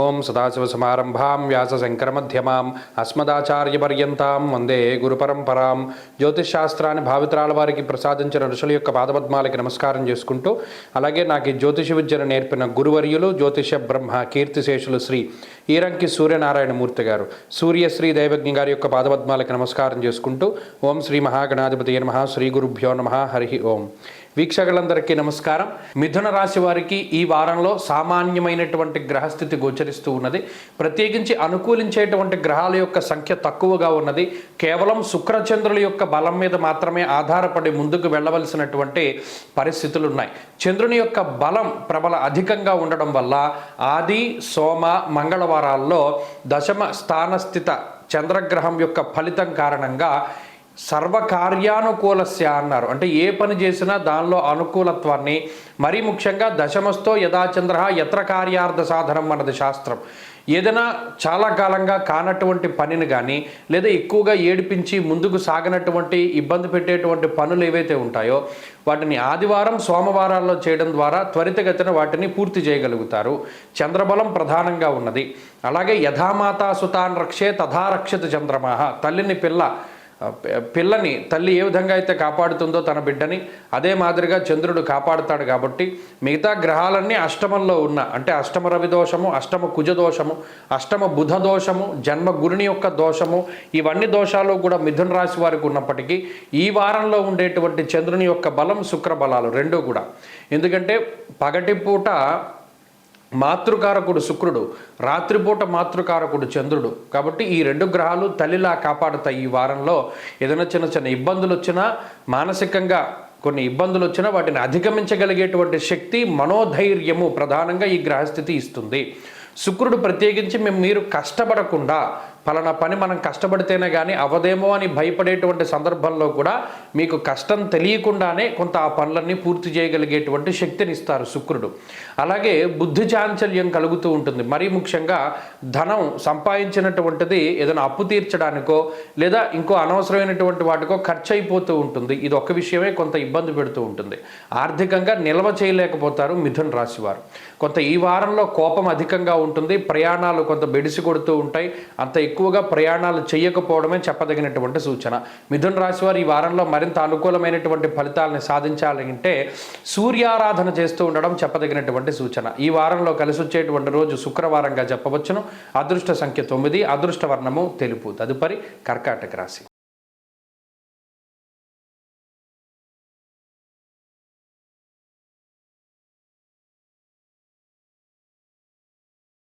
ఓం సదాశివసమారంభాం వ్యాసశంకరమధ్యమాం అస్మదాచార్యపర్యంతాం వందే గురుపరంపరాం. జ్యోతిషశాస్త్రాన్ని భావితరాల వారికి ప్రసాదించిన ఋషుల యొక్క పాదపద్మాలకి నమస్కారం చేసుకుంటూ, అలాగే నాకు ఈ జ్యోతిష విద్యను నేర్పిన గురువర్యులు జ్యోతిష బ్రహ్మ కీర్తిశేషులు శ్రీ ఈరంకి సూర్యనారాయణమూర్తి గారు, సూర్యశ్రీ దైవజ్ఞ గారి యొక్క పాదపద్మాలకి నమస్కారం చేసుకుంటూ, ఓం శ్రీ మహాగణాధిపతి నమః, శ్రీ గురుభ్యో నమః, హరి ఓం. వీక్షకులందరికీ నమస్కారం. మిథున రాశి వారికి ఈ వారంలో సామాన్యమైనటువంటి గ్రహస్థితి గోచరిస్తూ ఉన్నది. ప్రత్యేకించి అనుకూలించేటువంటి గ్రహాల యొక్క సంఖ్య తక్కువగా ఉన్నది. కేవలం శుక్రచంద్రుల యొక్క బలం మీద మాత్రమే ఆధారపడి ముందుకు వెళ్ళవలసినటువంటి పరిస్థితులు ఉన్నాయి. చంద్రుని యొక్క బలం ప్రబల అధికంగా ఉండడం వల్ల ఆది, సోమ, మంగళవారాల్లో దశమ స్థానస్థిత చంద్రగ్రహం యొక్క ఫలితం కారణంగా సర్వకార్యానుకూలస్య అన్నారు. అంటే ఏ పని చేసినా దానిలో అనుకూలత్వాన్ని, మరీ ముఖ్యంగా దశమస్థో యథాచంద్ర యత్ర కార్యార్థ సాధనం అన్నది శాస్త్రం. ఏదైనా చాలా కాలంగా కానటువంటి పనిని కానీ, లేదా ఎక్కువగా ఏడిపించి ముందుకు సాగనటువంటి ఇబ్బంది పెట్టేటువంటి పనులు ఏవైతే ఉంటాయో వాటిని ఆదివారం, సోమవారాల్లో చేయడం ద్వారా త్వరితగతిన వాటిని పూర్తి చేయగలుగుతారు. చంద్రబలం ప్రధానంగా ఉన్నది. అలాగే యథామాతా సుతాన్ రక్షే తథా రక్షిత చంద్రమాహ. పిల్లని తల్లి ఏ విధంగా అయితే కాపాడుతుందో తన బిడ్డని, అదే మాదిరిగా చంద్రుడు కాపాడుతాడు. కాబట్టి మిగతా గ్రహాలన్నీ అష్టమంలో ఉన్న, అంటే అష్టమ రవి దోషము, అష్టమ కుజ దోషము, అష్టమ బుధ దోషము, జన్మ గురుని యొక్క దోషము, ఇవన్నీ దోషాలు కూడా మిథున రాశి వారికి ఉన్నప్పటికీ ఈ వారంలో ఉండేటువంటి చంద్రుని యొక్క బలం, శుక్ర బలాలు రెండూ కూడా. ఎందుకంటే పగటిపూట మాతృకారకుడు శుక్రుడు, రాత్రిపూట మాతృకారకుడు చంద్రుడు. కాబట్టి ఈ రెండు గ్రహాలు తల్లిలా కాపాడుతాయి. ఈ వారంలో ఏదైనా చిన్న చిన్న ఇబ్బందులు వచ్చినా, మానసికంగా కొన్ని ఇబ్బందులు వచ్చినా వాటిని అధిగమించగలిగేటువంటి శక్తి, మనోధైర్యము ప్రధానంగా ఈ గ్రహస్థితి ఇస్తుంది. శుక్రుడు ప్రత్యేకించి మీరు కష్టపడకుండా, ఫలానా పని మనం కష్టపడితేనే కానీ అవదేమో అని భయపడేటువంటి సందర్భంలో కూడా మీకు కష్టం తెలియకుండానే కొంత ఆ పనులన్నీ పూర్తి చేయగలిగేటువంటి శక్తిని ఇస్తారు శుక్రుడు. అలాగే బుద్ధి చాంచల్యం కలుగుతూ ఉంటుంది. మరీ ముఖ్యంగా ధనం సంపాదించినటువంటిది ఏదైనా అప్పు తీర్చడానికో లేదా ఇంకో అనవసరమైనటువంటి వాటికో ఖర్చు అయిపోతూ ఉంటుంది. ఇది ఒక్క విషయమే కొంత ఇబ్బంది పెడుతూ ఉంటుంది. ఆర్థికంగా నిల్వ చేయలేకపోతారు మిథున రాశి వారు. కొంత ఈ వారంలో కోపం అధికంగా ఉంటుంది. ప్రయాణాలు కొంత బెడిసి కొడుతూ ఉంటాయి. అంత ఎక్కువగా ప్రయాణాలు చేయకపోవడమే చెప్పదగినటువంటి సూచన. మిథున రాశి వారు ఈ వారంలో మరింత అనుకూలమైనటువంటి ఫలితాలను సాధించాలంటే సూర్యారాధన చేస్తూ ఉండడం చెప్పదగినటువంటి సూచన. ఈ వారంలో కలిసి వచ్చేటువంటి రోజు శుక్రవారంగా చెప్పవచ్చును. అదృష్ట సంఖ్య 9, అదృష్ట వర్ణము తెలుపు. తదుపరి కర్కాటక రాశి.